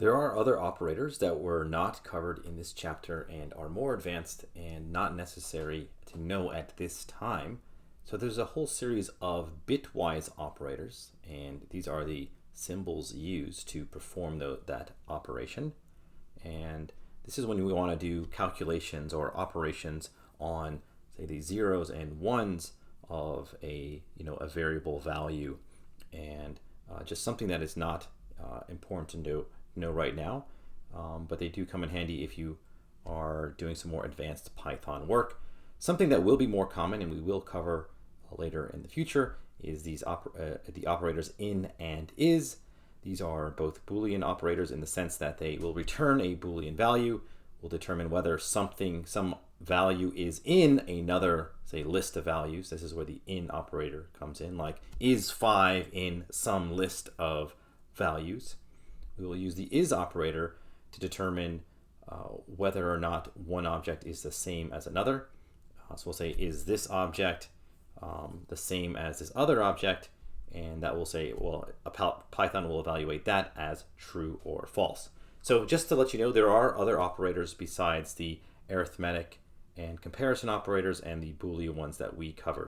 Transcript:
There are other operators that were not covered in this chapter and are more advanced and not necessary to know at this time. So there's a whole series of bitwise operators, and these are the symbols used to perform that operation. And this is when we want to do calculations or operations on, say, the zeros and ones of a variable value, and just something that is not important to know right now, but they do come in handy if you are doing some more advanced Python work. Something that will be more common and we will cover later in the future is the operators in and is. These are both Boolean operators in the sense that they will return a Boolean value, will determine whether some value is in another, say, list of values. This is where the in operator comes in, like is 5 in some list of values. We will use the is operator to determine whether or not one object is the same as another. So we'll say, is this object the same as this other object? And that will say, well, Python will evaluate that as true or false. So just to let you know, there are other operators besides the arithmetic and comparison operators and the Boolean ones that we covered.